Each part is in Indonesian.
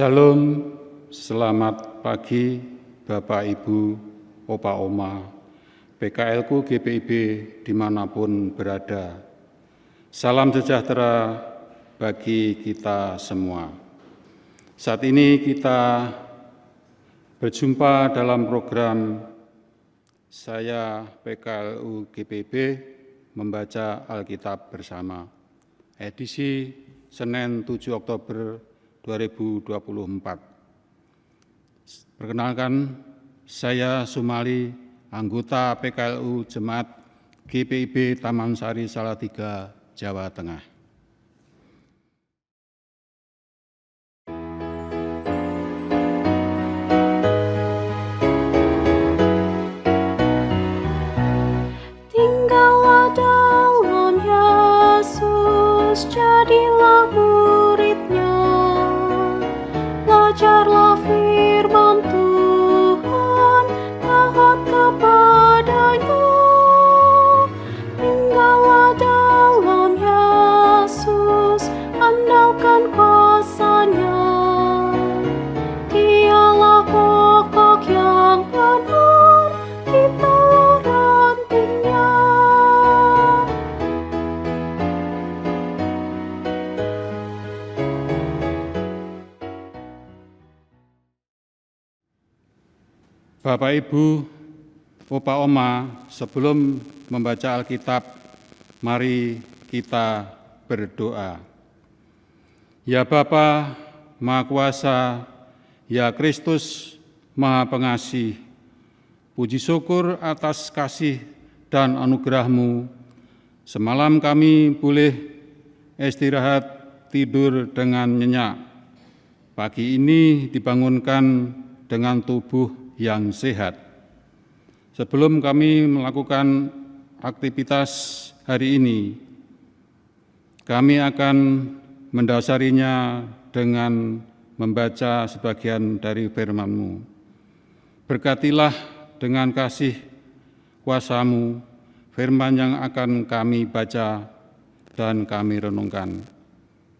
Salam, selamat pagi Bapak Ibu, Opa Oma, PKLku GPIB dimanapun berada. Salam sejahtera bagi kita semua. Saat ini kita berjumpa dalam program Saya PKLU GPIB membaca Alkitab bersama, edisi Senin 7 Oktober 2024. Perkenalkan, saya Sumali, anggota PKLU Jemaat GPIB Taman Sari Salatiga, Jawa Tengah. Tinggallah dalam Yesus, jadilah murid-Nya. Belajarlah firman Tuhan, taat kepadanya. Tinggallah dalam Yesus, andalkan kuasa-Nya. Dialah pokok yang benar, kitalah rantingnya. Bapak Ibu, Opa Oma, sebelum membaca Alkitab, mari kita berdoa. Ya Bapa, Maha Kuasa, ya Kristus, Maha Pengasih, puji syukur atas kasih dan anugerah-Mu. Semalam kami boleh istirahat tidur dengan nyenyak. Pagi ini dibangunkan dengan tubuh yang sehat. Sebelum kami melakukan aktivitas hari ini, kami akan mendasarinya dengan membaca sebagian dari firman-Mu. Berkatilah dengan kasih kuasa-Mu firman yang akan kami baca dan kami renungkan.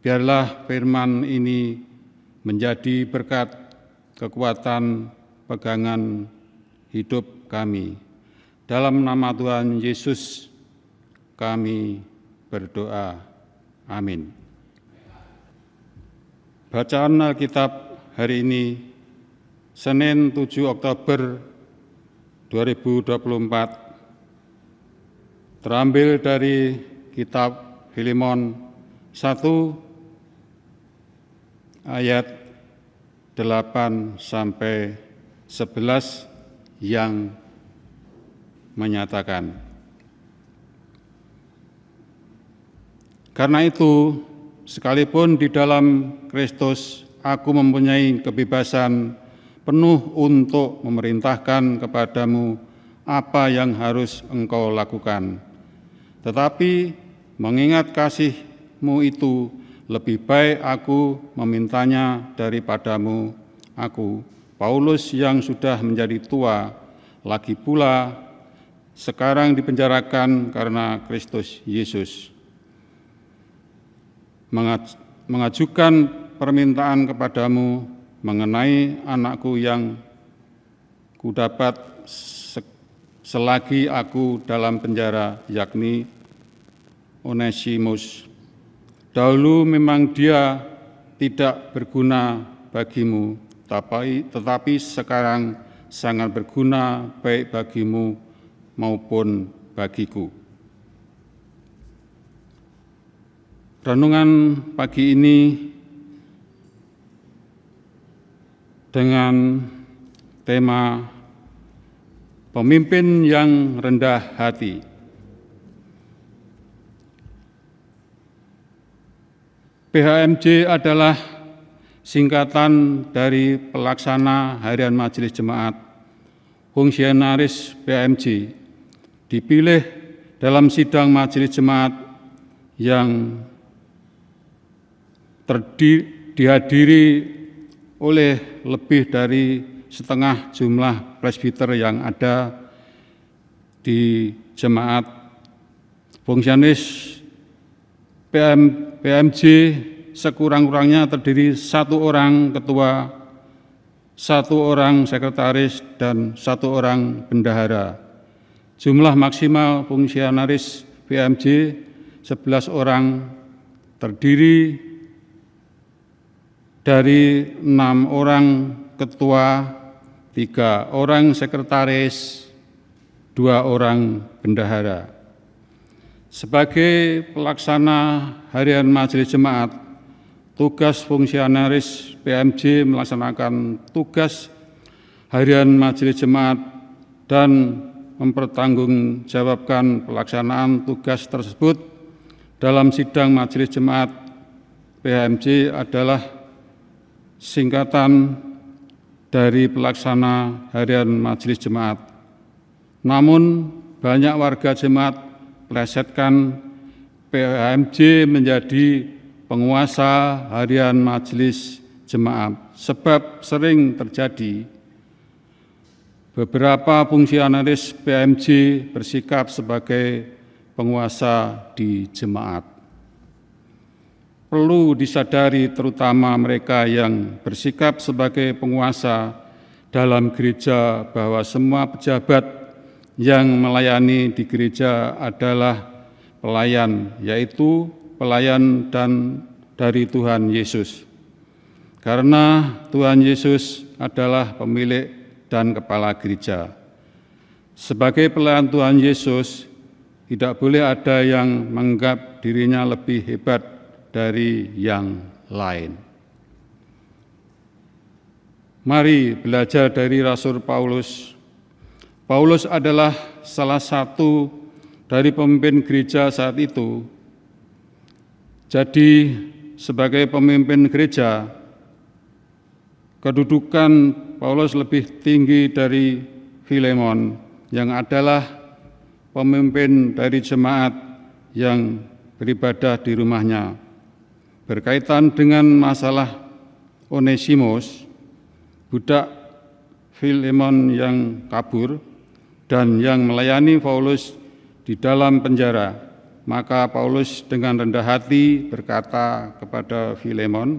Biarlah firman ini menjadi berkat, kekuatan, pegangan hidup kami. Dalam nama Tuhan Yesus kami berdoa. Amin. Bacaan Alkitab hari ini, Senin 7 Oktober 2024, terambil dari kitab Filemon 1 ayat 8 sampai 11 yang menyatakan, karena itu, sekalipun di dalam Kristus aku mempunyai kebebasan penuh untuk memerintahkan kepadamu apa yang harus engkau lakukan. Tetapi mengingat kasih-Mu itu, lebih baik aku memintanya daripadamu. Aku, Paulus yang sudah menjadi tua, lagi pula sekarang dipenjarakan karena Kristus Yesus, mengajukan permintaan kepadamu mengenai anakku yang kudapat selagi aku dalam penjara, yakni Onesimus. Dahulu memang dia tidak berguna bagimu, tetapi sekarang sangat berguna baik bagimu maupun bagiku. Renungan pagi ini dengan tema pemimpin yang rendah hati. PHMJ adalah singkatan dari Pelaksana Harian Majelis Jemaat, fungsionaris PHMJ, dipilih dalam sidang Majelis Jemaat yang dihadiri oleh lebih dari setengah jumlah presbiter yang ada di jemaat. Fungsionaris PHMJ sekurang-kurangnya terdiri 1 orang ketua, 1 orang sekretaris, dan 1 orang bendahara. Jumlah maksimal fungsionaris PMJ 11 orang, terdiri dari 6 orang ketua, 3 orang sekretaris, 2 orang bendahara. Sebagai pelaksana harian Majelis Jemaat, tugas fungsionaris PMJ melaksanakan tugas harian Majelis Jemaat dan mempertanggungjawabkan pelaksanaan tugas tersebut dalam sidang Majelis Jemaat. PMJ adalah singkatan dari pelaksana harian Majelis Jemaat. Namun banyak warga jemaat melesetkan PMJ menjadi penguasa harian Majelis Jemaat, sebab sering terjadi beberapa fungsionaris PMJ bersikap sebagai penguasa di jemaat. Perlu disadari terutama mereka yang bersikap sebagai penguasa dalam gereja bahwa semua pejabat yang melayani di gereja adalah pelayan, yaitu pelayan dan dari Tuhan Yesus. Karena Tuhan Yesus adalah pemilik dan kepala gereja. Sebagai pelayan Tuhan Yesus, tidak boleh ada yang menganggap dirinya lebih hebat dari yang lain. Mari belajar dari Rasul Paulus. Paulus adalah salah satu dari pemimpin gereja saat itu. Jadi, sebagai pemimpin gereja, kedudukan Paulus lebih tinggi dari Filemon yang adalah pemimpin dari jemaat yang beribadah di rumahnya. Berkaitan dengan masalah Onesimus, budak Filemon yang kabur dan yang melayani Paulus di dalam penjara, maka Paulus dengan rendah hati berkata kepada Filemon,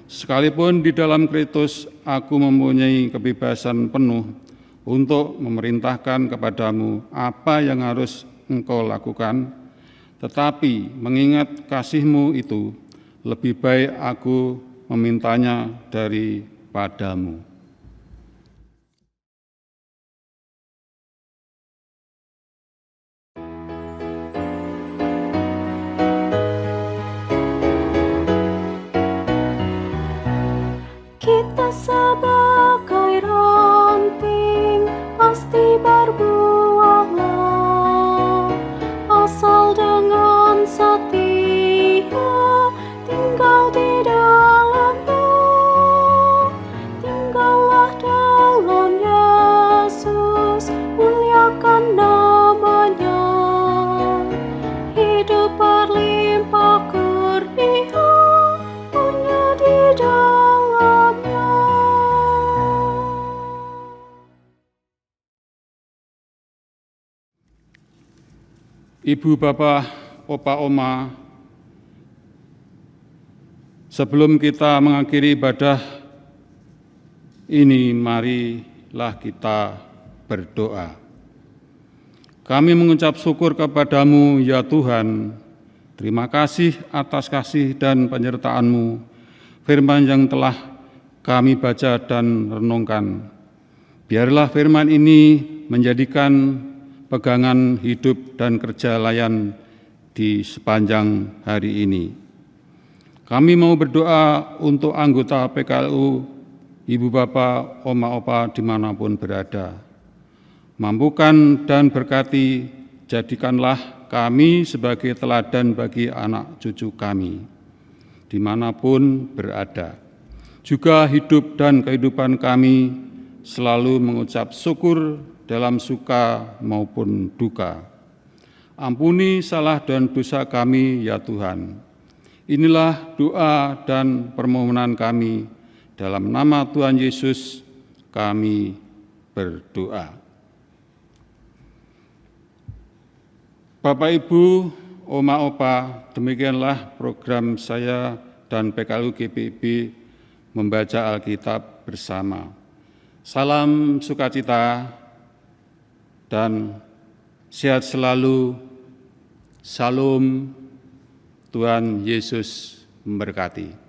"Sekalipun di dalam Kristus aku mempunyai kebebasan penuh untuk memerintahkan kepadamu apa yang harus engkau lakukan, tetapi mengingat kasih-Mu itu, lebih baik aku memintanya daripadamu." Kita sebagai ranting pasti berbuahlah, asal dengan setia tinggal di dalamnya. Tinggallah dalam Yesus, muliakan namanya. Hidup berlimpah kurnia punya di dalamnya. Ibu, bapak, opa, oma, sebelum kita mengakhiri ibadah ini, marilah kita berdoa. Kami mengucap syukur kepadamu, ya Tuhan. Terima kasih atas kasih dan penyertaan-Mu, firman yang telah kami baca dan renungkan. Biarlah firman ini menjadikan pegangan hidup dan kerja layan di sepanjang hari ini. Kami mau berdoa untuk anggota PKLU, ibu bapak, oma opa dimanapun berada. Mampukan dan berkati, jadikanlah kami sebagai teladan bagi anak cucu kami, dimanapun berada. Juga hidup dan kehidupan kami selalu mengucap syukur dalam suka maupun duka. Ampuni salah dan dosa kami, ya Tuhan. Inilah doa dan permohonan kami. Dalam nama Tuhan Yesus kami berdoa. Bapak, Ibu, Oma, Opa, demikianlah program saya dan PKLU GPIB membaca Alkitab bersama. Salam sukacita dan sehat selalu. Salam, Tuhan Yesus memberkati.